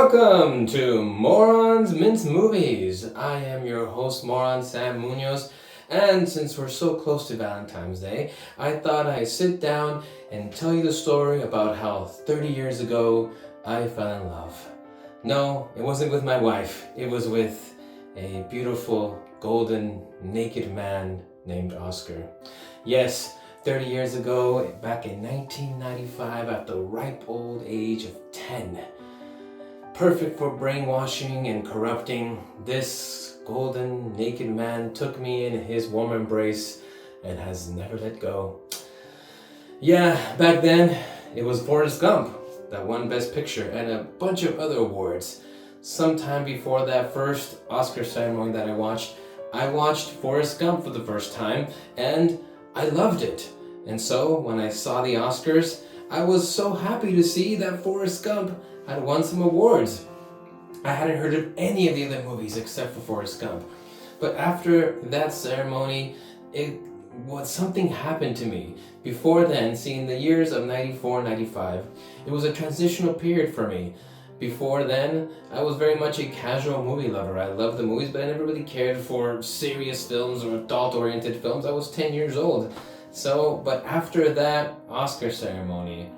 Welcome to Moron's Mince Movies. I am your host, Moron Sam Munoz, and since we're so close to Valentine's Day, I thought I'd sit down and tell you the story about how 30 years ago I fell in love. No, it wasn't with my wife. It was with a beautiful, golden, naked man named Oscar. Yes, 30 years ago, back in 1995, at the ripe old age of 10. Perfect for brainwashing and corrupting, this golden, naked man took me in his warm embrace and has never let go. Yeah, back then, it was Forrest Gump that won Best Picture and a bunch of other awards. Sometime before that first Oscar ceremony that I watched Forrest Gump for the first time and I loved it. And so when I saw the Oscars, I was so happy to see that Forrest Gump had won some awards. I hadn't heard of any of the other movies except for Forrest Gump. But after that ceremony, something happened to me. Before then, seeing the years of 94, 95, it was a transitional period for me. Before then, I was very much a casual movie lover. I loved the movies, but I never really cared for serious films or adult-oriented films. I was 10 years old. But after that Oscar ceremony,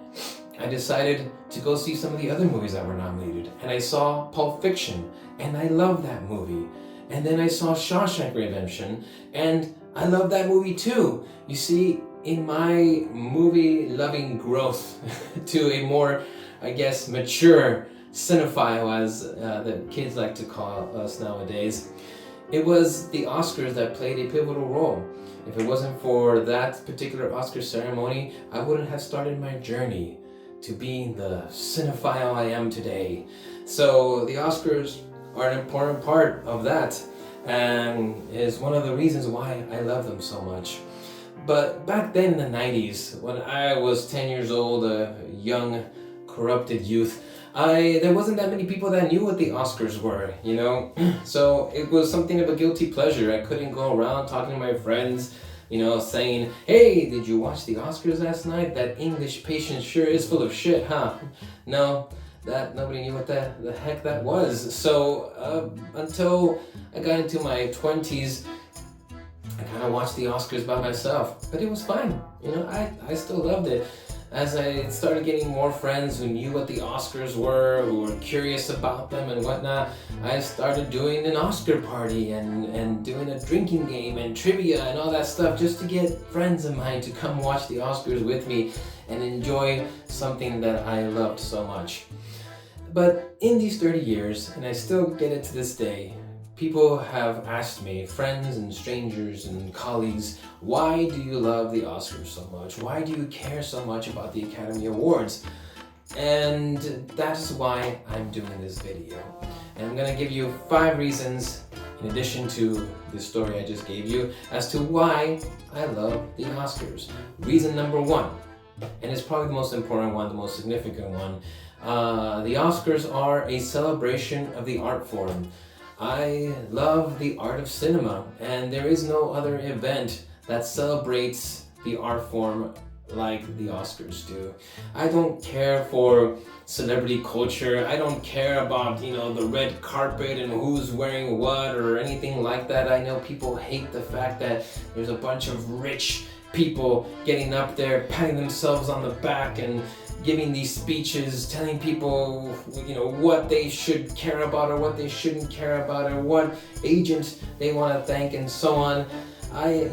I decided to go see some of the other movies that were nominated. And I saw Pulp Fiction, and I loved that movie. And then I saw Shawshank Redemption, and I loved that movie too. You see, in my movie-loving growth to a more, mature cinephile, as the kids like to call us nowadays, it was the Oscars that played a pivotal role. If it wasn't for that particular Oscar ceremony, I wouldn't have started my journey to being the cinephile I am today. So the Oscars are an important part of that and is one of the reasons why I love them so much. But back then in the 90s, when I was 10 years old, a young, corrupted youth, there wasn't that many people that knew what the Oscars were, you know? So it was something of a guilty pleasure. I couldn't go around talking to my friends, saying, "Hey, did you watch the Oscars last night? That English patient sure is full of shit, huh?" No, nobody knew what the heck that was. So until I got into my 20s, I kind of watched the Oscars by myself. But it was fine, I still loved it. As I started getting more friends who knew what the Oscars were, who were curious about them and whatnot, I started doing an Oscar party and doing a drinking game and trivia and all that stuff just to get friends of mine to come watch the Oscars with me and enjoy something that I loved so much. But in these 30 years, and I still get it to this day, people have asked me, friends and strangers and colleagues, why do you love the Oscars so much? Why do you care so much about the Academy Awards? And that's why I'm doing this video. And I'm gonna give you 5 reasons, in addition to the story I just gave you, as to why I love the Oscars. Reason number 1, and it's probably the most important one, the most significant one, the Oscars are a celebration of the art form. I love the art of cinema, and there is no other event that celebrates the art form like the Oscars do. I don't care for celebrity culture. I don't care about, the red carpet and who's wearing what or anything like that. I know people hate the fact that there's a bunch of rich people getting up there, patting themselves on the back and giving these speeches, telling people, what they should care about or what they shouldn't care about or what agent they want to thank and so on. I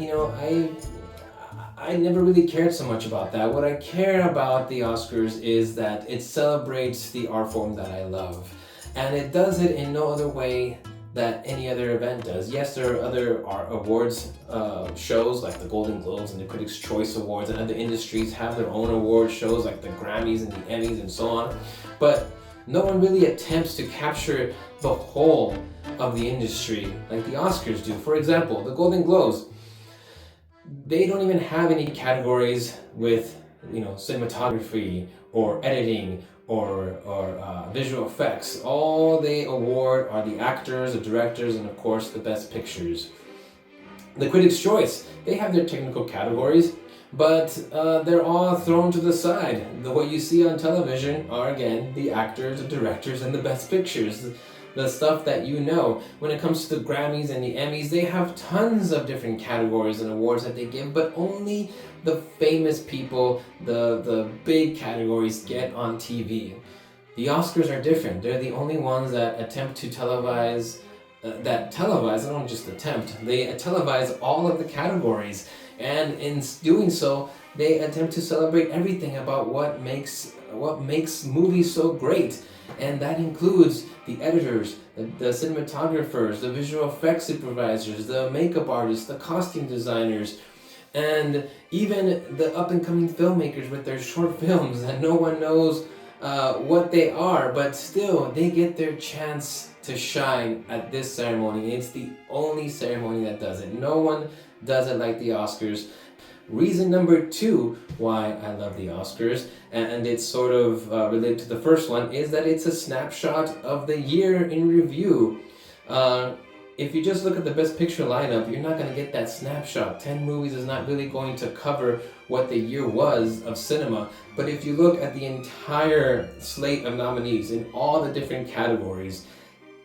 never really cared so much about that. What I care about the Oscars is that it celebrates the art form that I love. And it does it in no other way that any other event does. Yes, there are other art awards shows like the Golden Globes and the Critics' Choice Awards, and other industries have their own award shows like the Grammys and the Emmys and so on. But no one really attempts to capture the whole of the industry like the Oscars do. For example, the Golden Globes, they don't even have any categories with, cinematography or editing or visual effects. All they award are the actors, the directors, and of course the best pictures. The Critics' Choice, they have their technical categories, but they're all thrown to the side. What you see on television are, again, the actors, the directors, and the best pictures. The stuff that you know. When it comes to the Grammys and the Emmys, they have tons of different categories and awards that they give, but only the famous people, the big categories get on TV. The Oscars are different. They're the only ones that attempt to televise, they don't just attempt, they televise all of the categories. And in doing so, they attempt to celebrate everything about what makes movies so great. And that includes the editors, the cinematographers, the visual effects supervisors, the makeup artists, the costume designers, and even the up-and-coming filmmakers with their short films that no one knows what they are, but still they get their chance to shine at this ceremony. It's the only ceremony that does it. No one does it like the Oscars. Reason number 2 why I love the Oscars, and it's sort of related to the first one, is that it's a snapshot of the year in review. If you just look at the Best Picture lineup, you're not going to get that snapshot. 10 movies is not really going to cover what the year was of cinema. But if you look at the entire slate of nominees in all the different categories,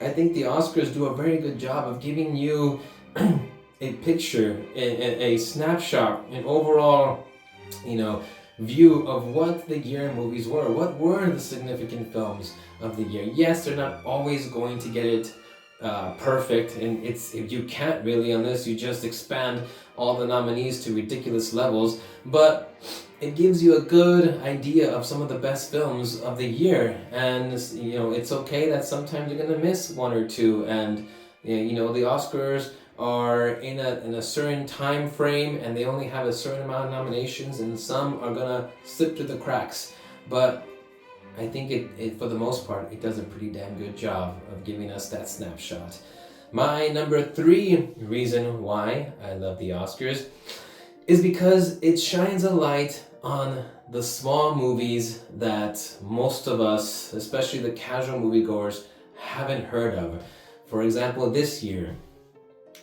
I think the Oscars do a very good job of giving you a picture, a snapshot, an overall, view of what the year in movies were. What were the significant films of the year? Yes, they're not always going to get it perfect, and you can't really, unless you just expand all the nominees to ridiculous levels, but it gives you a good idea of some of the best films of the year. And it's okay that sometimes you're gonna miss one or two, and the Oscars are in a certain time frame, and they only have a certain amount of nominations, and some are gonna slip through the cracks. But I think it for the most part, it does a pretty damn good job of giving us that snapshot. My number 3 reason why I love the Oscars is because it shines a light on the small movies that most of us, especially the casual moviegoers, haven't heard of. For example, this year,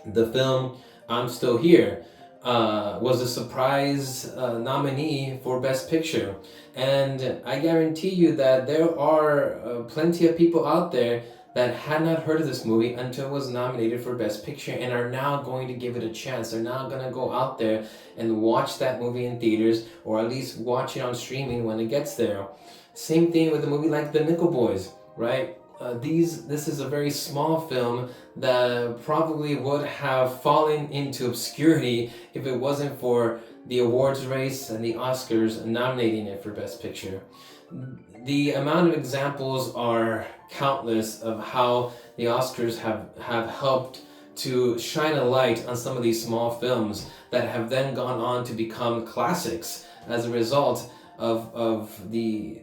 the film I'm Still Here was a surprise nominee for Best Picture. And I guarantee you that there are plenty of people out there that had not heard of this movie until it was nominated for Best Picture and are now going to give it a chance. They're now going to go out there and watch that movie in theaters, or at least watch it on streaming when it gets there. Same thing with a movie like The Nickel Boys, right? This is a very small film that probably would have fallen into obscurity if it wasn't for the awards race and the Oscars nominating it for Best Picture. The amount of examples are countless of how the Oscars have helped to shine a light on some of these small films that have then gone on to become classics as a result of the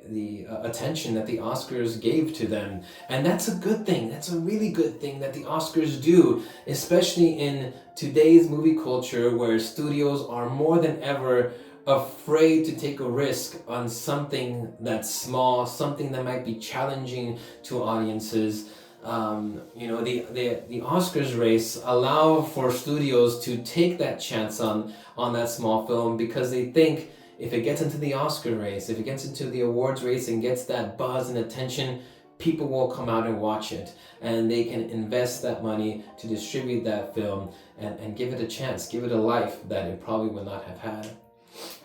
attention that the Oscars gave to them. And that's a good thing. That's a really good thing that the Oscars do, especially in today's movie culture where studios are more than ever afraid to take a risk on something that's small, something that might be challenging to audiences. The Oscars race allow for studios to take that chance on that small film, because they think if it gets into the Oscar race, if it gets into the awards race and gets that buzz and attention, people will come out and watch it, and they can invest that money to distribute that film and give it a chance, give it a life that it probably would not have had.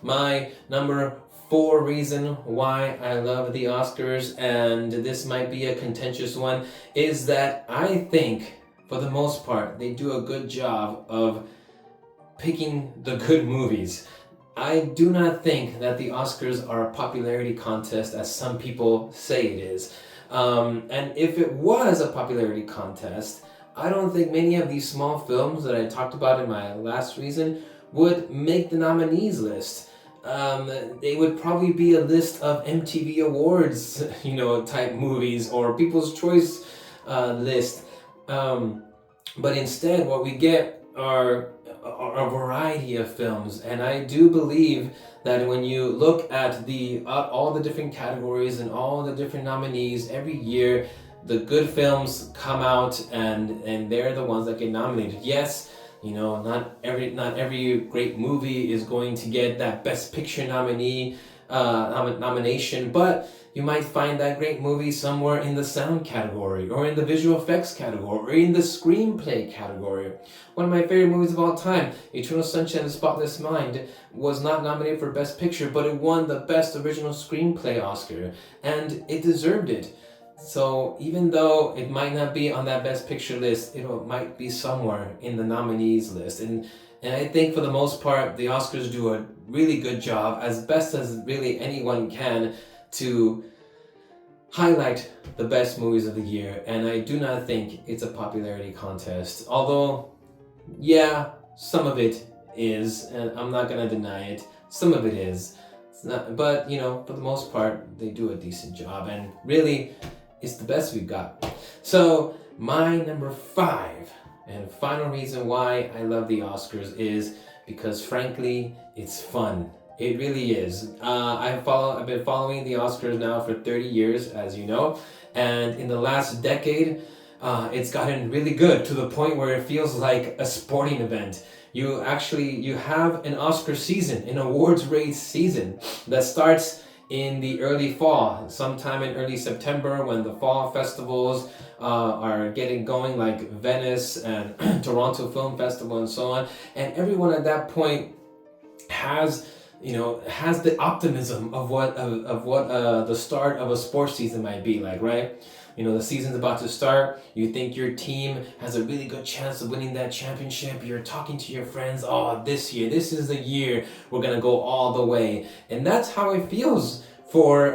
My number 4 reason why I love the Oscars, and this might be a contentious one, is that I think, for the most part, they do a good job of picking the good movies. I do not think that the Oscars are a popularity contest, as some people say it is. And if it was a popularity contest, I don't think many of these small films that I talked about in my last reason would make the nominees list. They would probably be a list of MTV Awards, type movies, or People's Choice list. But instead, what we get are a variety of films, and I do believe that when you look at all the different categories and all the different nominees every year, the good films come out and they're the ones that get nominated. Yes, You know, not every great movie is going to get that Best Picture nomination, but you might find that great movie somewhere in the sound category, or in the visual effects category, or in the screenplay category. One of my favorite movies of all time, Eternal Sunshine of the Spotless Mind, was not nominated for Best Picture, but it won the Best Original Screenplay Oscar, and it deserved it. So even though it might not be on that Best Picture list, it might be somewhere in the nominees list. And I think for the most part, the Oscars do a really good job, as best as really anyone can, to highlight the best movies of the year. And I do not think it's a popularity contest. Although, yeah, some of it is, and I'm not gonna deny it. Some of it is. It's not, but you know, for the most part, they do a decent job. And really, it's the best we've got. So my number 5 and final reason why I love the Oscars is because, frankly, it's fun. It really is. I've been following the Oscars now for 30 years, as you know, and in the last decade, it's gotten really good to the point where it feels like a sporting event. You have an Oscar season, an awards race season that starts in the early fall, sometime in early September, when the fall festivals are getting going, like Venice and Toronto Film Festival and so on. And everyone at that point has the optimism of what the start of a sports season might be like, right? You know, the season's about to start. You think your team has a really good chance of winning that championship. You're talking to your friends, oh, this is the year we're going to go all the way. And that's how it feels for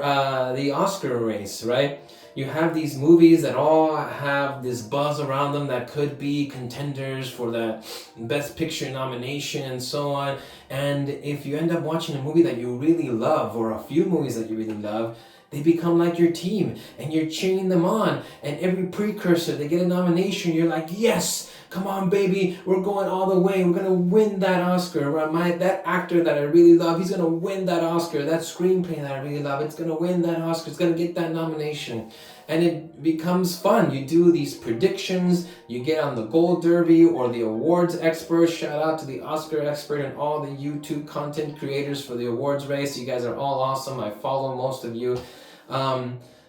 the Oscar race, right? You have these movies that all have this buzz around them that could be contenders for the Best Picture nomination and so on. And if you end up watching a movie that you really love, or a few movies that you really love, they become like your team, and you're cheering them on. And every precursor, they get a nomination, you're like, yes, come on, baby, we're going all the way. We're gonna win that Oscar. That actor that I really love, he's gonna win that Oscar. That screenplay that I really love, it's gonna win that Oscar. It's gonna get that nomination. And it becomes fun. You do these predictions, you get on the Gold Derby or the awards experts. Shout out to the Oscar expert and all the YouTube content creators for the awards race. You guys are all awesome. I follow most of you.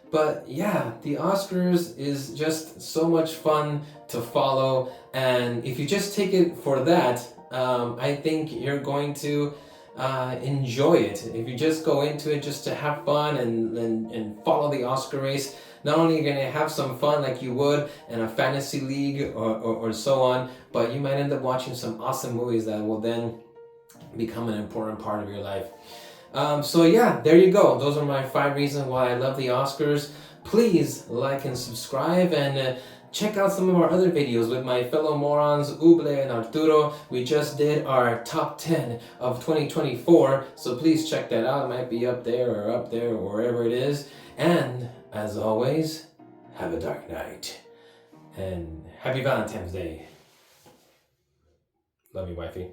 But yeah, the Oscars is just so much fun to follow. And if you just take it for that, I think you're going to enjoy it. If you just go into it just to have fun and follow the Oscar race, not only are you going to have some fun like you would in a fantasy league or so on, but you might end up watching some awesome movies that will then become an important part of your life. So yeah, there you go. Those are my 5 reasons why I love the Oscars. Please like and subscribe, and check out some of our other videos with my fellow morons, Uble and Arturo. We just did our top 10 of 2024, so please check that out. It might be up there or wherever it is. And as always, have a dark night. And happy Valentine's Day. Love you, wifey.